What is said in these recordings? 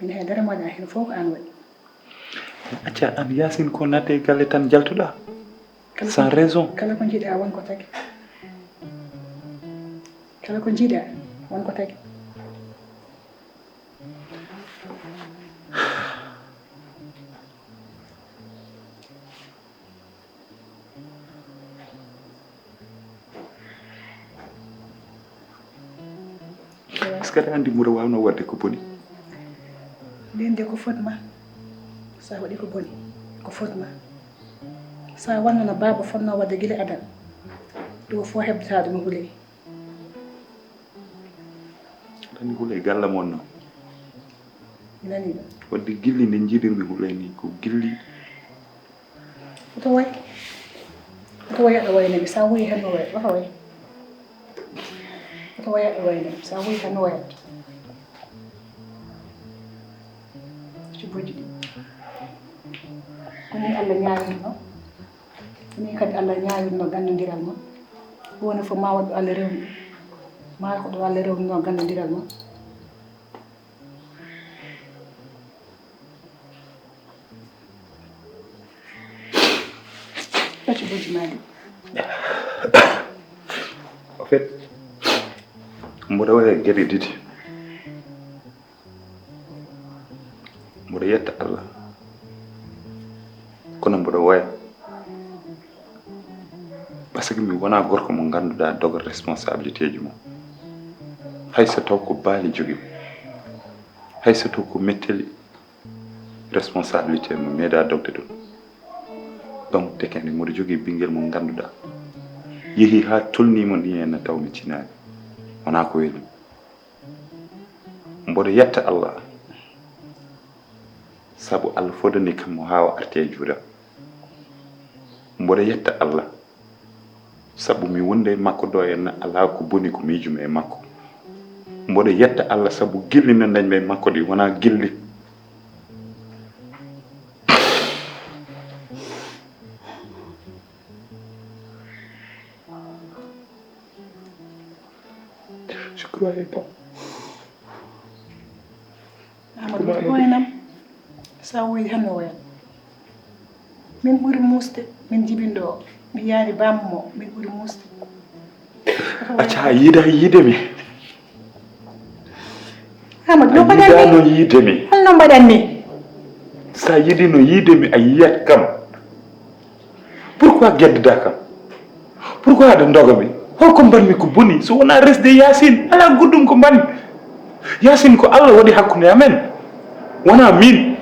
min haydara mo da hen fof ko an waɗi. Acca an Yasine ko natte galle tan jaltuɗa sans raison. Kala ko jiiɗa wonko tagi. Kala ko jiiɗa wonko tagi. Est-ce que andi muro wawno wadde ko boni? Ndende ko fotma. Sa waɗi ko boni ko fotma. Sa wannano baba fonno wadde gila adal. Do fo hebtade mo huley. Tani huley galla mon no. Nani ɗo. Wadde gilli nde jiidirmi huley ni ko gilli. Oto way. Oto way aɗa waynaɓe sa wuyi hen no wayat wata way. Oto way aɗa waynaɓe sa wuyi hen no wayat. Ciboji ɗi. Koni Allah ñaawirno. Koni kadi Allah ñaawirno gandodiral mon. Woni fo ma waɗɗo Allah rewni. Ma ko ɗo Allah rewnino gandodiral mon. Ciboji maɗi. En fait, mboɗo waɗa gueɗe ɗiɗi. Mboɗo yetta Allah kono mboɗo waya par ce que mi wona gorko mo ganduɗa doga responsabilité ji mum. Hay so taw ko baali jogimi, hay so taw ko metteli responsabilité mo meeɗa dogde ɗum. Donc tekende mboɗo jogui ɓinguel mo ganduɗa yeehi ha tolnimo ni henna taw mi cinani wona ko weeli. Mboɗo yetta Allah sabu Allah fodani kam mo hawa arte e juuɗam. Mboɗo yetta Allah sabu mi wonde makko ɗo henna ala ko boni ko miijume e makko. Mboɗo yetta Allah sabu gilli no dañmi e makko ɗi wona gilli je croyais pas. Amadou waynam sa wuyi hen no wayat. Min ɓuri musde min jibindo o. Mi yaari bammo min ɓuri musde. Acca yiide mi. Amadou no mbaɗanmi? A yiidano yiide mi. Holno mbaɗanmi? Sa yiɗi no yiide mi a yiyat kam. Pourquoi gueddada kam? Pourquoi aɗa doga mi? Holko mbanmi ko boni so wona resde Yasine ala goɗɗum ko mbani. Yasine ko Allah waɗi hakkude amen wona min.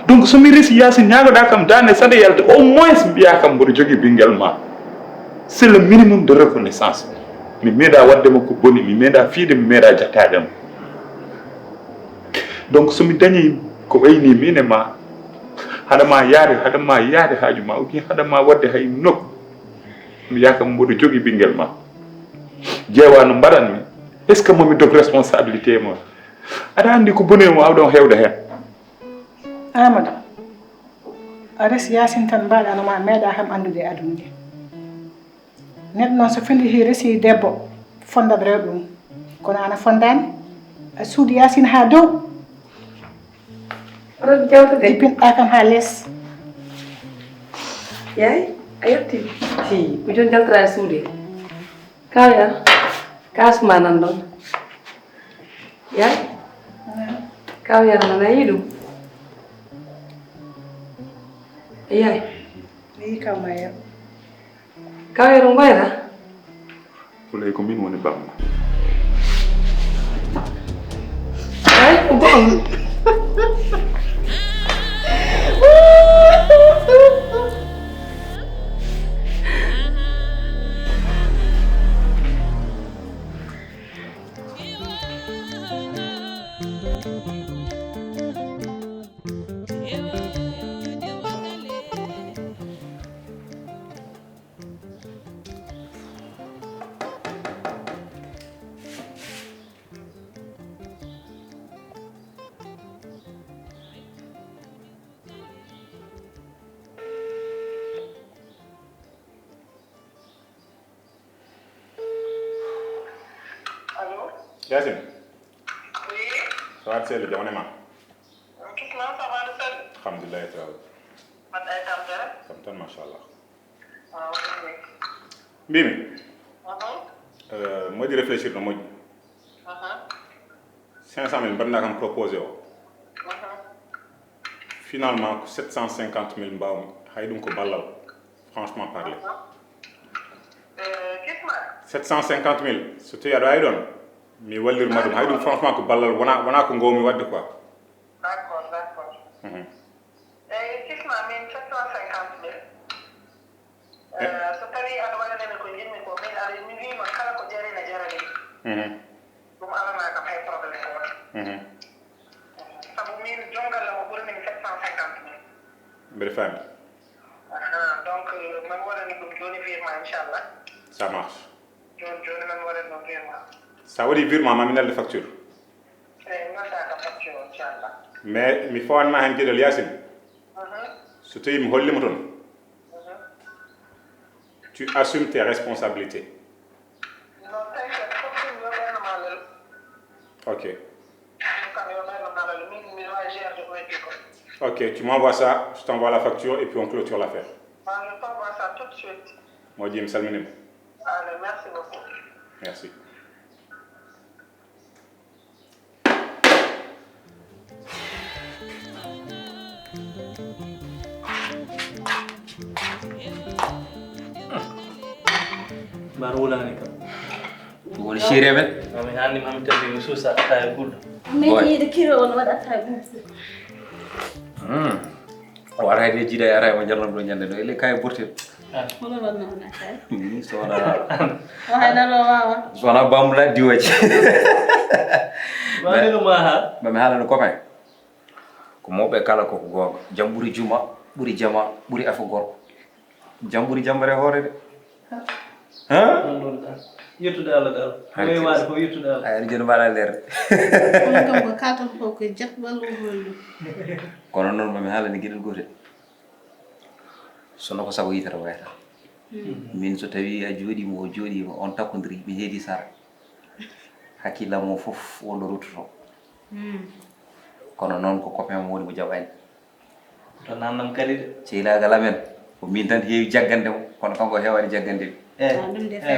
Donc somi resi Yasine ñagoɗa kam dande saɗa yalta au moins mbiya kam mboɗo jogui ɓinguel ma. C'est le minimum de reconnaissance. Mi meeɗa waddemo ko boni, mi meeɗa fiide, mi meeɗa jattademo. Donc somi dañi ko wayni min e ma haɗama yaade haaju ma ou bien haɗama wadde hay nokku mi wiya kam mboɗo jogui ɓinguel ma. Ƴeewa no mbaɗanmi est ce que momi dog responsabilité mo. Aɗa andi ko boni mo awɗon hewde hen. Amadou a resi Yasine tan mbaɗano ma meeɗa ham andude e aduna ndi. Neɗɗo noon so findi resi debbo fondat rewɓe mum kono ana fondani a suudi Yasine ha dow. Oɗon jawtude jippinɗa kam ha less. Yaay a yetti si ko joni jaltata e suude kawya kasma nan ɗon yaay kawya nanayi ɗum yaay Yi kam ma yam. kawya ɗum ɓayta Fulay ko min woni bamma. yaay ko go'on Yasine. Oui. So hat sele jamane ma. alhamdulillah taala man ay tamtere tamtan machallah waaw mbimi mhm moƴƴi réfléchir no moƴƴi 500 000 mbaɗna kam proposé o finalement 750 000 mbawmi hay ɗum ko ballal franchement parler kisma 750 000 so tawi aɗa wawi ɗon mi wallirma ɗum hay ɗum franchement ko ballal wona ko gowmi wadde quoi d'accord kisma min 750 000 so tawi aɗa waɗanene ko jinmi ko min aɗa mi wima kala ko jarina jarani ɗum alana kam hay probléme goto sabu min jongalla mo ɓuri min 750 000 mbeɗa faami donc man waɗani ɗum joni virement inchallah ça marche joni man waɗani ɗum virement sa waɗi virement mami nelde facture eyi notaka facture inchallah mais mi fawanma hen gueɗel Yacine so tawi mi hollima toon tu assumes tes responsabilités non t'inquiète fof ɗum yo ɓernoma lelu ok kam yo ɓernoma lelu min miɗa wawi gérde ko heddi ko ok tu m'envoies ça je t'envoie la facture et puis on clôture l'affaire je t'envoie ça tout de suite moƴƴi mi salminima allez merci beaucoup merci mbar wulani kam woni chéri men ami hanni mami tawi mi suusa attaya gulɗo min yiide kilo on waɗa attaya gulɗo o ara hayde jiiɗa e ara mo jallam ɗo ñande ɗo ele kaye bortel hono wonnoon attaya sowona o haydara o wawa sowona bamula diwaji waniluma ha mami haalano copain ko mawɓe kala koko gonga jam ɓuuri juma ɓuuri jama ɓuuri afa gorko jam ɓuuri jambare hoore de non ɗon ɗan yettude Allah dal koye waade ko yettude Allah aɗa joni mbaɗa lerde kono kam ko katon ko ko jet wallu hollu kono noon mami haalani gueɗel gotel sono ko sago yitere wayata min so tawi a jooɗima o jooɗima on takkodiri mi heedi sara hakkillam o foof wonɗo ruttoto kono noon ko copain mo woni mo jaɓani to nannam kadi de sehilagal amen ko min tan heewi jaggande mo kono kanko hewani jaggande mi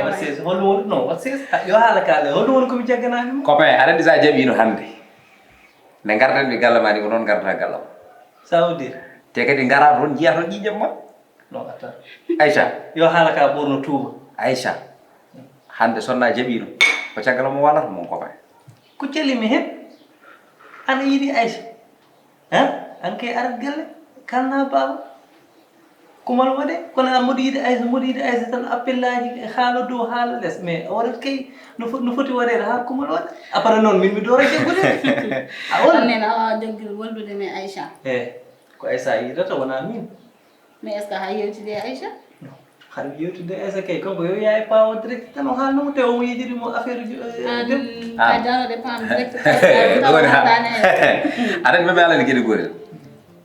wat sees holɗum woni non wat sees yo haala kaale holɗum woni komi jagganami mo copain aɗa andi sa jaɓino hannde nde gardanmi galla ma ni ko noon gardata galla o ça veut dire te kadi gara toon jiya toon ƴiƴam ma non atta Aïcha yo haala ka ɓurno tuuba Aïcha hannde sonna jaɓino ko caggal mo walata mon copain ko cellimi hen ana yiiɗi Aïcha an kay arat galle kalna baba kumal waɗe kono an mboɗo yiiɗi Aïcha tan appel aji haala dow haala less mais a waɗat kay no foti waɗede ha kumal waɗa après noon min mi doora jaggude a won nena a wawa jaggude wallude men Aïcha ko Aïcha yiidata wona min mais est ce que ha yewtide Aïcha haɗa yewtude Aïcha kay kanko yo yaa e pawo direct tan o haalnomo te omo yejirimo affaire ka janode pam direct aɗa mami alani gueɗe gotel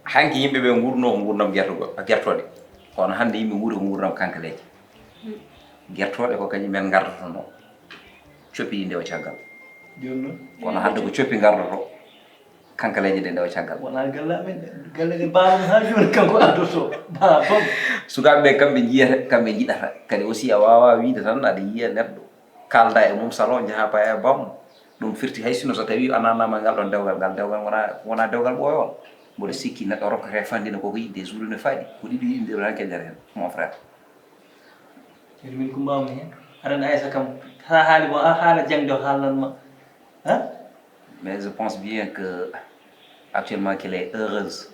hanki yimɓeɓe gurno ko gurdam guertoɗe kono hannde yimɓe guuri ko gurdam kankaleje guertoɗe ko kañum men gardotono coppi ɗi ndewa caggal joni noon kono hannde ko coppi gardoto kankaleje ɗe ndewa caggal wona galle amen galle ɗe bawam ha joni kanko addoto ba bam sukaɓeɓe kamɓe jiyata kamɓe jiɗata kadi aussi a wawa wiide tan aɗa yiya neɗɗo kalda e mum salon jaaha paya e bammo ɗum firti hay sino so tawi a nanama ngal ɗon dewgal ngal dewgal wona dewgal ɓoyol mboɗo sikki neɗɗo rokkata fandina koko yiɗi des jours ne faɗi ko ɗiɗi yimɓe tan keñere hen mon frère kadi min ko mbawmi hen aɗa Aïcha kam ha haali mo a haala jangde o haalnanma mais je pense bien que actuellement qu'elle est heureuse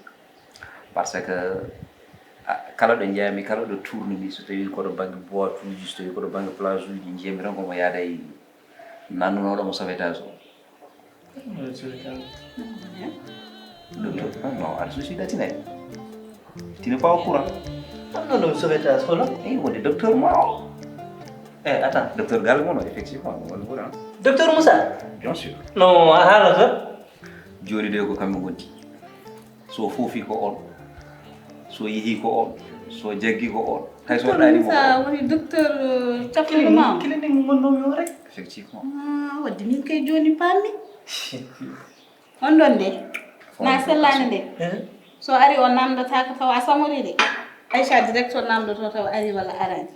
parce que kala ɗo jeeyami kala ɗo tournemi so tawi koɗo banggue boîte uji so tawi koɗo banggue plage uji jeeyami tan komo yaada e nannunoɗomo sauvetage o docteur non aɗa suicide tinayi tina pas au courant non non sauvetage holo eyi wonde docteur ma o attends docteur galle moon o effectivement woni ɓuura docteur Moussa bien sûr non a haalata joni de ko kamɓe gondi so foofi ko on so yeehi ko on so jaggi ko on hay so ɗanimo sa woni docteur caflima clinique mo gonnomi o rek effectivement wadde min kay joni pammi on ɗon de na sellani nde so ari o namdata ko tawa samori de Aisha direct o namdoto tawa ari wala arani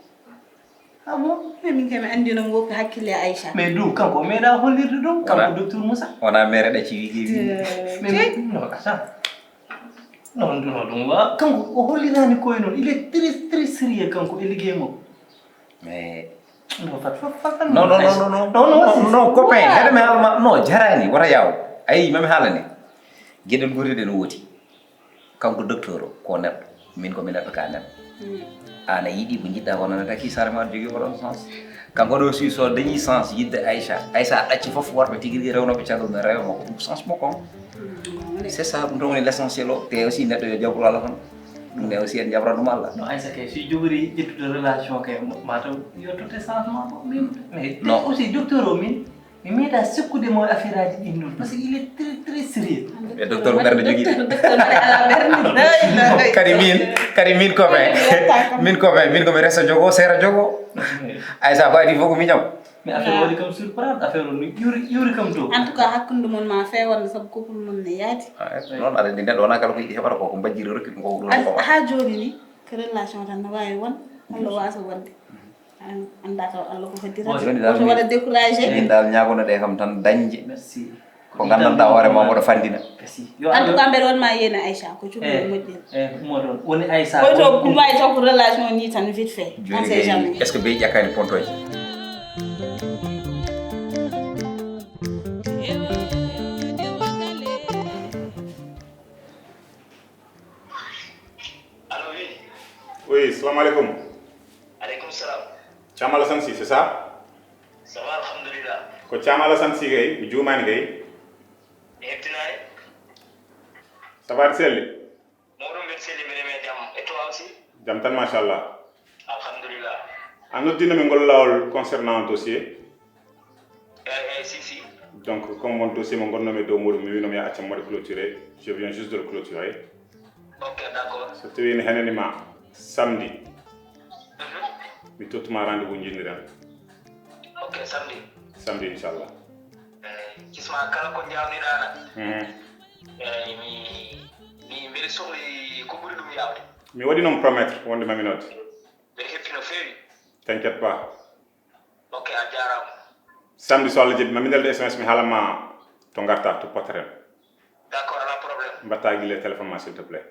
amo min kemi andino ngoppi hakkille Aisha mais du kanko meeɗa hollirde ɗum kanko docteur Moussa wona mere ɗa ciwi kewi mais non ata non ɗum wa kanko o hollirani koye noon il est très sérieux kanko e liggey mo mais non fat non copain heɗe mi haalma non jarani wota yaw ayi mami haalane gueɗel goriɗe no wooti kanko docteur o ko neɗɗo min komi neɗɗo ka neɗɗo an a yiiɗi ko jiɗɗa kono ne taki sare ma jogui oɗon sens kanko ɗo si so dañi sens yidde Aïcha a ɗacci foof worɓe tigui rigui rewnoɓe calluɗo no rewa makko ɗum sens makko on c'est ça ɗum tan woni l' essentiel o te aussi neɗɗo yo jabru Allah tan ɗum ne aussi en jabra ɗum Allah no Aïssa kay si jogori ƴettude relation kay mataw yottote changement o min mais Non. aussi docteur o min mi meeɗa sikkude mo affaire aji ɗin ɗon par ce que il est très sérieux e docteur ko ɓerde jogui docteur mbaɗe ala ɓerde kadi min copain min komi resta jogo seera jogo Aïssa ko adi fof ko miñam mais affaire waɗi kam surprendre affaire o no ƴuri kam to en tout cas hakkunde mon ma fewande sabu couple mon ne yaadi noon aɗa andi neɗɗo wona kala ko yiɗi heɓata koko mbajjiri rokkiɗum koko ɗum koma ha joni ni ko relation tan no wawi won Allah wasa wonde anda taw Allah ko hoddira ko waɗa découragé min dal ñagono ɗe kam tan dañje merci ko gandanɗa hoore ma moɗo fandina merci en tout cas mbeɗa wonma yeyna Aïcha ko cuɓi moƴƴiri mo ɗon woni Aïssa koy to ɗum wawi taw ko relation ni tan vite fait on sait jamais est ce que beyi ƴakkani pontoje Allô, oui. Oui, salam alaikum. Alaikum salam. Thiam Alassane Sy, c'est ça? Ça va, alhamdulillah. Ko Thiam Alassane Sy gay, mi juumani gay. Hebtinani? Ça va selli? Moɗum mbeɗa selli mbiɗa me jam. Et toi aussi? Jam tan machallah. Alhamdulillah. An noddino min ngol lawol concernant un dossier. Si. Donc comme mon dossier mo gonnomi dow muɗum mi winomi accam waɗi clôturé, je viens juste de le clôturer. Ok, d'accord. So tawi ne henanima samedi mi tottuma rendez-vous jinniren. Ok, samedi. Samedi inchallah. Kisma kala ko jawniɗana. Mi mbeɗa sohli ko ɓuri ɗum yawde. Mi waɗi noon promettre wonde mami nodde. Mbeɗa heppi no fewi. T'inquiète pas. Ok, a jarama. Samedi so Allah jaɓi mami neldo SMS mi haalama to garta to potere. D'accord, ala problème. Mbatta guille téléphone ma s'il te plaît.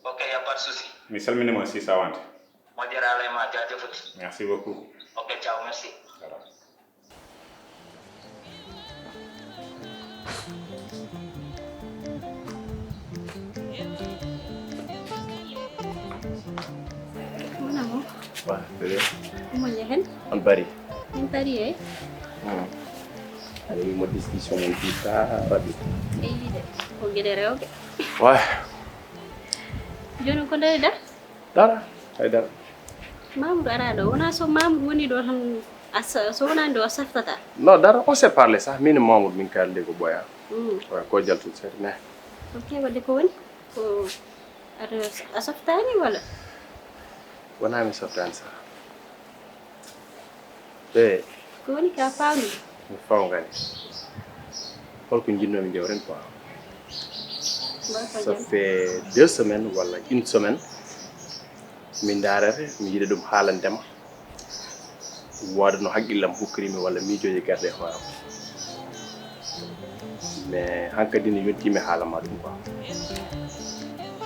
Ok, y a pas de souci. Mi salminima si sawante. Moƴƴere Allah e ma jajefoti. Merci beaucoup. Ok, ciao, merci. Voilà. Manamo, Wah, bebe. umurnya hen? On bari. Yang tadi ya? Ada mau discussion yang kita rabi. Ini deh. Kau gede reo ke? Wah, Jono kau dari dah? dara. Ada. Mamru ada. Wana so mamru ni do han asa so wana do saftata. No, dara. On s'est parlé ça. Minimum min kalde ko boya. Ouais, ko jaltu ser ne. Oke, wade kau ni? Kau ada asafta ni wala? Wana mi softan sa. Be, Kau ni kapa ni? mi faw ngani. Hol ko jinno mi jawren quoi. Ça fait 2 semaines wala une semaine. Min darare mi yide dum haalandema. Wada no haqqillam hukrimi wala miijoje garde horam. Mais hankadi ni yontimi haalama dum quoi.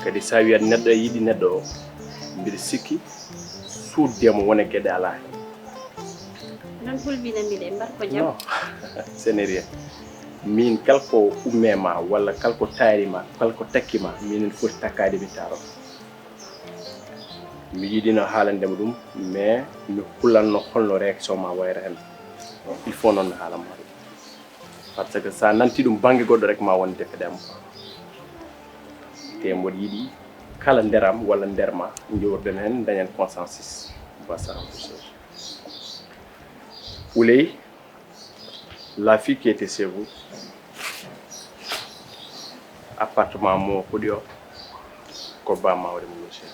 Kadi sa wiya neddo yidi neddo mbiɗa sikki suuddemo wona gueɗe ala hen. Non fulbina mbiɗe mbar ko jam. Non, ce n'est rien. Min kalko ummema walla kalko taarima kalko takkima minen foti takkade mi taro. Mi yiɗino haalandema ɗum mais mi hullanno holno réaction ma wayra hen. Il faut noon mi haalama ɗum par ce que sa nanti ɗum banggue goɗɗo rek ma won defedema te mboɗo yiɗi kala nderam walla nderma jowrden hen dañen consensus basa Ouley, la fille qui était chez vous, appartement mo kudio ko bama wari mo chez.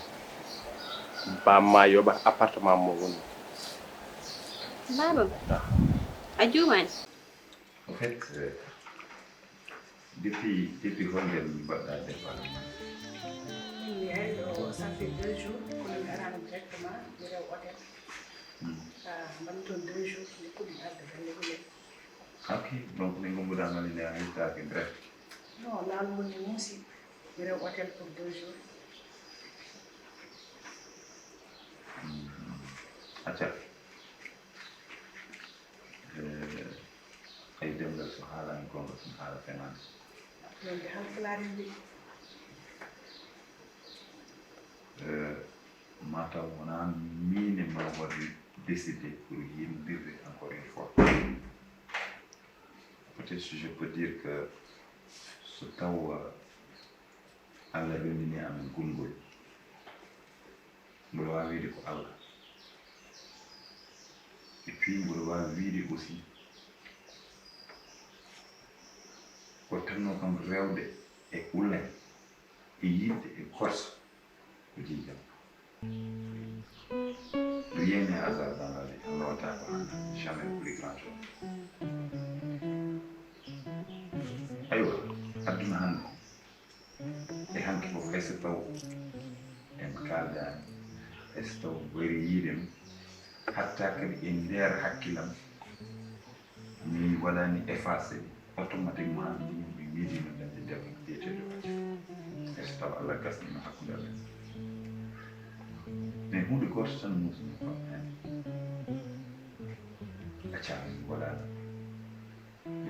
Bama yoba appartement mo woni. Baba. Ajuman. En fait, depuis holden mbaɗɗa départ Min yahi ɗo ça fait 2 jours kono mi arano directement mi rew hôtel mbami toon 2 jours mi puɗɗi arde galle ɓuule ok donc ne gombuɗamaline a hettaki direct non laawol ngol mi muusi mi rew hôtel pour 2 jours acca ay demgal so haalani gonga ɗum haala fenande nonde halpulaare mbi mataw wona mine ma waɗi décidé pour yimdirde encore une fois peut-être je peux dire que so taw Allah rendini amen gulngol mboɗo wawi wiide ko Allah et puis mboɗo wawi wiide aussi ko tanno kam rewde e ullen e yidde e korsa ko jijam rien n'est hasard dans la vie Allah wata ko handa jamais plus grand chose aywa adduna hande e hanke fof hayso taw en kaldani hayso taw wari yiidem hatta kadi e nder hakkillam mi waɗani effacé automatiquement mi miidino dañde debbo biyeteɗo hayso taw Allah gasnima hakkude amen mais hunde goto tan musmi fam hen accami mi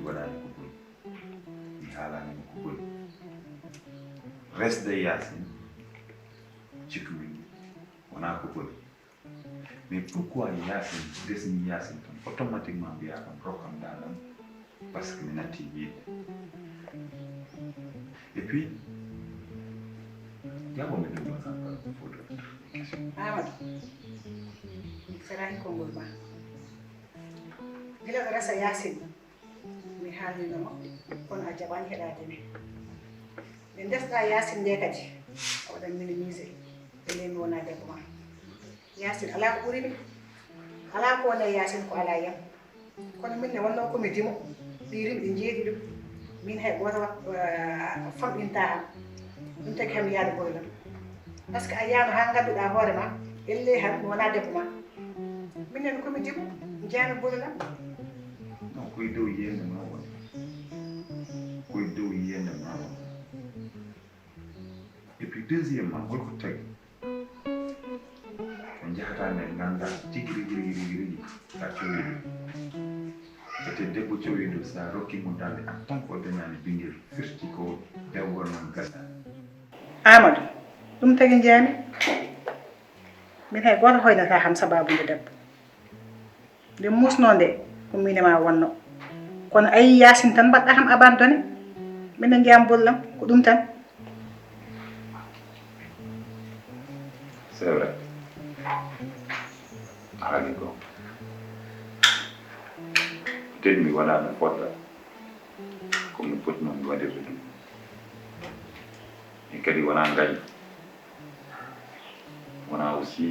waɗani ko boni mi haalanima ko boni resde Yacine cikkumi wona ko boni mais pourquoi Yacine desni Yacine tan automatiquement mbiya kam rokkam dadam par ce que mi natti yiide et puis jaɓomi ɗum ɗo tan foto Amadou mi ferani konngol ma gila ɗo resa Yacine mi haalninoma kono a jaɓani heɗade min nde ndesɗa Yacine nde kadi a waɗan minimisé e nde mi wona debbo ma Yacine ala ko ɓurimi ala ko wone Yacine ko ala yam kono min ne wonno komi dimo ɗirim ɗi jeeɗi ɗum min hay goto famɗinta am ɗum tagi hami yaade goylam par ce que a yiyama ha gadduɗa hoore ma elle han mi wona debbo ma minen komi dimo jeyami goylam non koye dow yiyande ma woni koye dow yiyande ma woni et puis deuxièmement holko tagi ko jahata nde ganda tigui rigui sa cowiɗo ete debbo cowiɗo sa rokkimo dande en tant que o dañani ɓinguel firti ko dewgol noon gasani Amadou ɗum tagi jeeyami min hay goto hoynata ham sababude debbo nde musno nde ko minema wonno kono ayi Yacine tan mbaɗɗa ham abandonné minen jeyam bollam ko ɗum tan c'est vrai haali ko peut-être mi waɗano fodda komi potno mi waɗirde ɗum e kadi wona ngañi wona aussi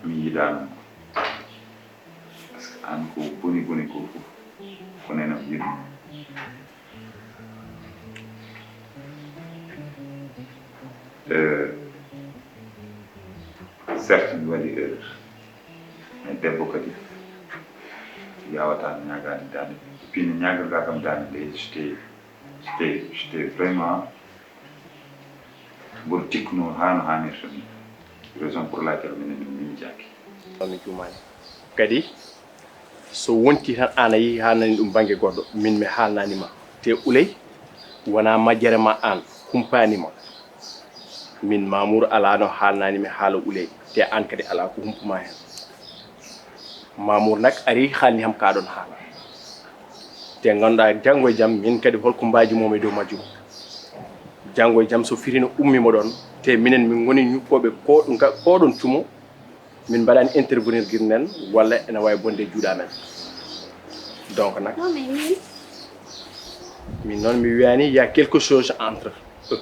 mi yiɗano par ce que an ko boni ko fof ko nenam yiɗi certes mi waɗi erreur mais debbo kadi yawata ñagade dande puis no ñagalga kam dande nde j'étais vraiment mboɗo tikkuno ha no hannirta ni raison pour laquelle minen min jaki mi jumani kadi so wonti tan an a yeehi ha nani ɗum banggue goɗɗo min mi haalnanima te Ouleye wona majjere ma an humpanima min Mamour ala no haalnanimi haala Ouleye te an kadi ala ko humpuma hen Mamour nak ari haalni ham kaɗon haala te ganduɗa janggo e jaam min kadi holko mbaji momi dow majjum janggo e jaam so firino ummimo ɗon te minen min goni ñuppoɓe koɗon cumo min mbaɗani intervenir guirnen walla ene wawi bonde juuɗa men donc nak min noon mi wiyani y a quelque chose entre eux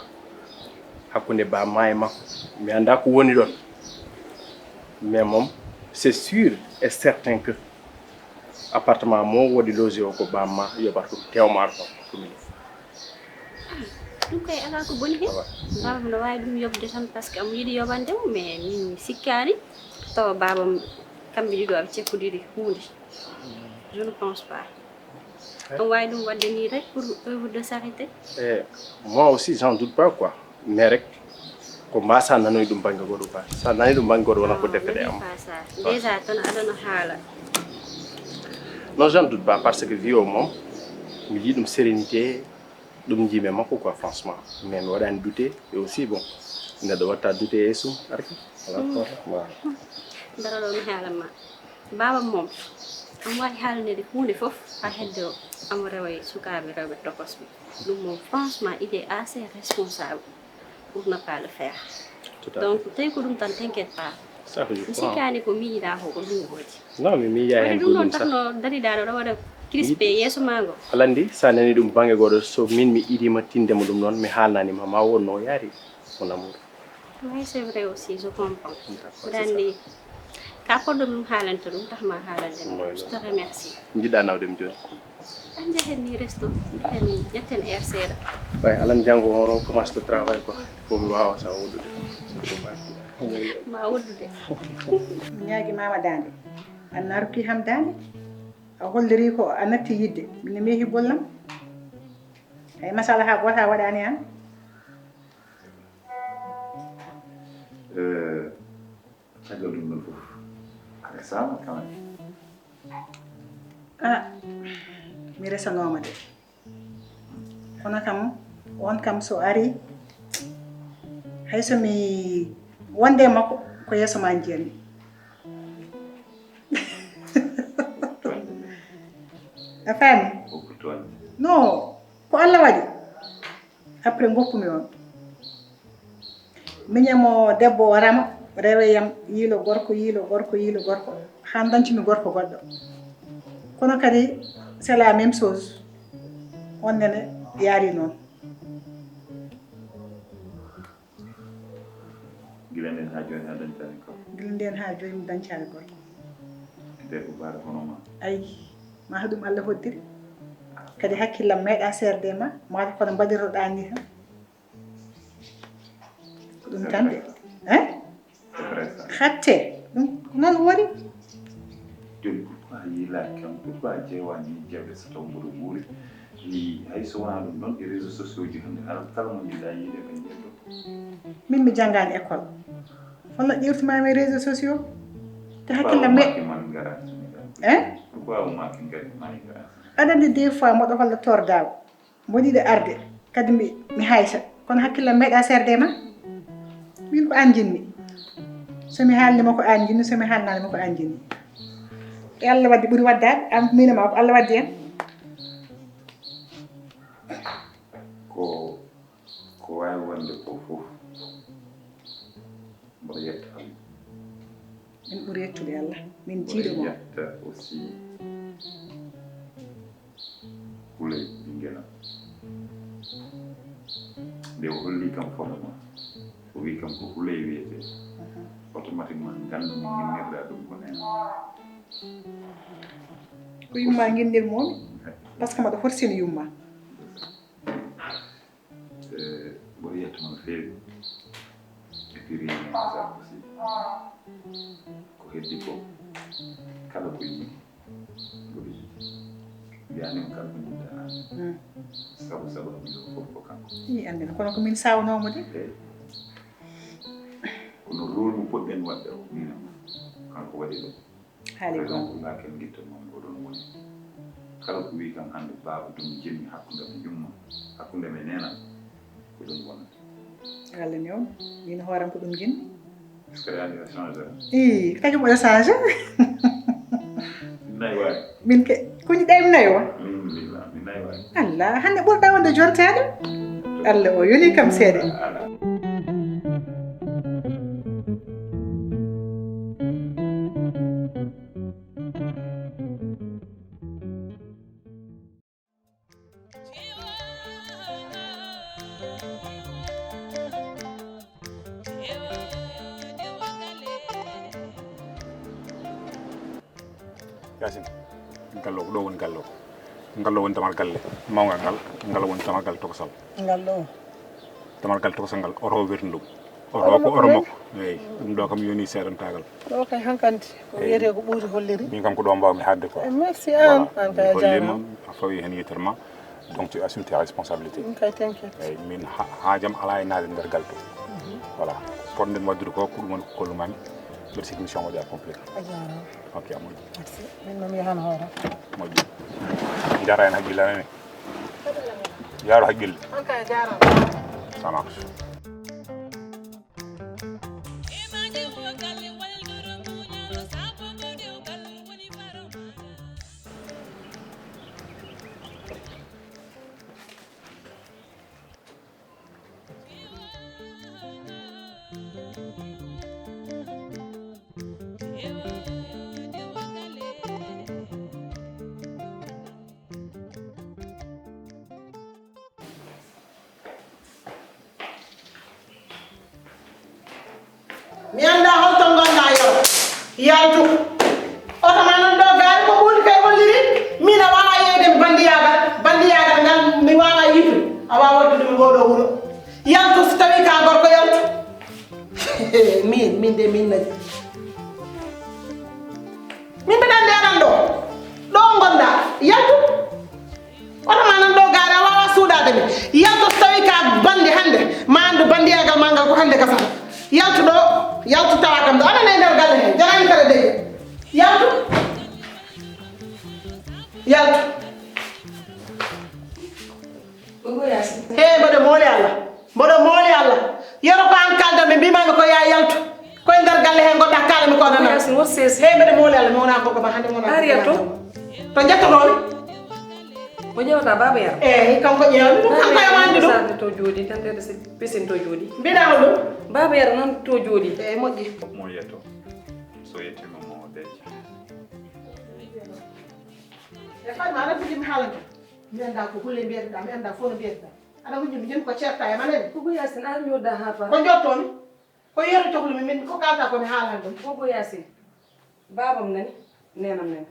hakkude bamma e makko mi anda ko woni ɗon mais moom c'est sûr et certain que appartement mo wodi logé o ko bamma yoɓata ɗum tewma ɗon commune ɗum kay ala ko boni hen babam no wawi ɗum yobde tan par ce que amo yiiɗi yobandemo mais min sikkani tawa babam kamɓe ɗiɗo aɓe cekkodiri hunde je ne pense pas on wawi ɗum wadde ni rek pour œuvre de charité. Moi aussi j'en doute pas quoi mais rek ko mbasa nanoy ɗum banggue goɗo ba sa nani ɗum banggue goɗo wona ko defete am déjà tan aɗano haala. Non j'en doute pas parce que vie o moom mi yii ɗum sérénité ɗum jiime makko quoi franchement mais mi waɗani douté et aussi bon neɗɗo watta douté e sum arki voilà dara ɗo mi haalanma babam moom am wawi haalanede hunde foof ha hedde o amo rewa e sukaɓe rewɓe tokosɓe ɗum moom franchement il est assez responsable pour ne pas le faire donc tawi ko ɗum tan t'inquiète pas ça que je mi crois sikkani ko miijiɗa ko ko ɗum gooti non mi miija hen ɗum ko noon ɗum sa takno dariɗa ɗo waɗa crispé yeeso mago alandi sa nani ɗum banggue goɗo so min mi iɗima tindemo ɗum noon mi haalnanima ma wonno yaari mon amour. oui c'est vrai aussi je comprends mbiɗa andi ka poɗɗo ɗum haalanta ɗum tahma haalandema je te remercie jiɗɗa nawdemi joni an jahen ni resto en ƴetten air seeɗa way alan janggo on commence le travail quoi faut mi wawa sa woɗɗude ma woddude ñaagi mama dande an narki ham dande a holliri ko a natti yidde min mehi bollam ay masala ha gota waɗani an caggal ɗum ɗon fof aɗa sama quand même mi resanoma de kono kam on kam so ari hayso mi wonde makko ko yeeso ma jiyani a faami non ko Allah waɗi après goppumi on miñamo debbo warama reweyam yiilo gorko han dancimi gorko goɗɗo kono kadi c'est la même chose on nene yaari noon gila nden ha joni ha dañtani ko gila nden ha joni mi dañcani gorko nde ko baara honoma ayi ma haɗum Allah hoddiri kadi hakkillam meeɗa serde ma mata kono mbaɗirɗa ni tan ko ɗum tan de hatte ɗum noon woni joni pourquoi yiila kam pourquoi jewani jewde so taw mboɗo ɓuuri li hay so wona ɗum ɗon e réseaux sociaux ji hande kala mo jiɗɗa yiide ɓe jiɗɗo min mi janggani école holno ƴewtumami réseaux sociaux te hakkillam me man garani pourquoi umaki ngari mani garani aɗa andi des fois moɗo holla tordago mboɗiɗo arde kadi mi haysa kono hakkillam meeɗa serde ma min ko an jinmi somi haalnima ko an jinmi somi haalnanima ko an jinmi e Allah wadde ɓuuri waddade an minoma ko Allah waddi hen ko wawi wonde ko fof mboɗo yetta Allah min ɓuuri yettude Allah min jiiɗo mo yetta aussi Houleye ɓinguelam nde o holli kam photo ma o wi kam ko Houleye wiyete automatiquement gandumi guinnirɗa ɗum ko nen ko yumma guinnirmomi par ce que mbaɗa horsini yumma mboɗo yettama no feewi e puis rimasa aussi ko heddi ko kala ko yiɗi mboɗo yiɗi mbiyanima kala ko jiɗɗa an sabu ɗum ɗo fof ko kanko i andina kono ko min sawnomo de kono rôle mo poɗɗen wadde o minama kanko waɗi ɗum haali gonko laken guittanmam oɗon woni kala ko wi kam hande baaba ɗum jimmi hakkude me yumma hakkude me nena ko ɗum wonata Allah newn min hooram ko ɗum jinmi est ce que yani a changé i kañum oɗo changé nayi wawi min ke kuñi ɗaymi nayi o mi nayi wawi Allah hande ɓurɗa wonde jontade Allah o yoni kam seeɗa Yacine gallo ko ɗo woni gallo ngal won tamal galle mawga ngal won tamal gal tokosal ngal ɗo tamal gal tokosal ngal oro werndu oro ko oro makko eyi ɗum ɗo kam yoni seeɗantagal ɗo kay hankanti ko wiyete ko ɓuuri holliri min kam ko ɗo mbawmi hadde ko merci an an kay hollima a fawi hen yitere ma donc tu assumes tes responsabilités kay t'inquiète eyi min haajam ala e naade nder gal to voilà ponɗen waddude ko ko ɗum woni ko kollumami mbeɗa sikki mission waɗi accomplir a jarama ok a moƴƴi merci min noon yahan hoore moƴƴi jara hen haqqille anani yaaro haqqille an kay jarama ça marche mi anda holto gonɗa yo yaltu oto ma non ɗo gaari ko ɓuuri kay holliri min a wawa yeyde bandiyagal ngal mi wawa yiitude a wawa waddude mi ngoɗo wuuro yaltu so tawi ka gorko yaltu min de min naji min mbeɗa andi aɗan ɗo gonɗa yaltu oto ma non ɗo gaari a wawa suuɗade mi yaltu so tawi ka bandi hande ma andu bandiyagal ma ngal ko hande kasata yaltu ɗo yaltu tawa kam ɗo aɗana e nder galle hen jarani kala de yaltu he mboɗo mooli Allah yoro ko an kalda ɓe mbimami ko ya yaltu koye nder galle hen goɗɗa kalami ko nana he mboɗo mooli Allah mi wona koko ma hande mi wona to jettotomi o ƴewata baba yara eyyi kanko ƴewmi ɗum kanko e wandi ɗum to jooɗi tan tede so pisine to jooɗi mbiɗama ɗum baba yara noon to jooɗi eyyi moƴƴi mo yetto so yettima mo deeƴa e faɗma aɗa fotimi haalande mi anda ko hulle mbiyeteɗa mi anda fof no mbiyeteɗa aɗa wujji mi joni ko certa e manene Gogo Yacine ar ñodda ha fa ko jottomi ko yeru cohlumi min ko kalta komi haalande ɗum Gogo Yacine babam nani nenam nani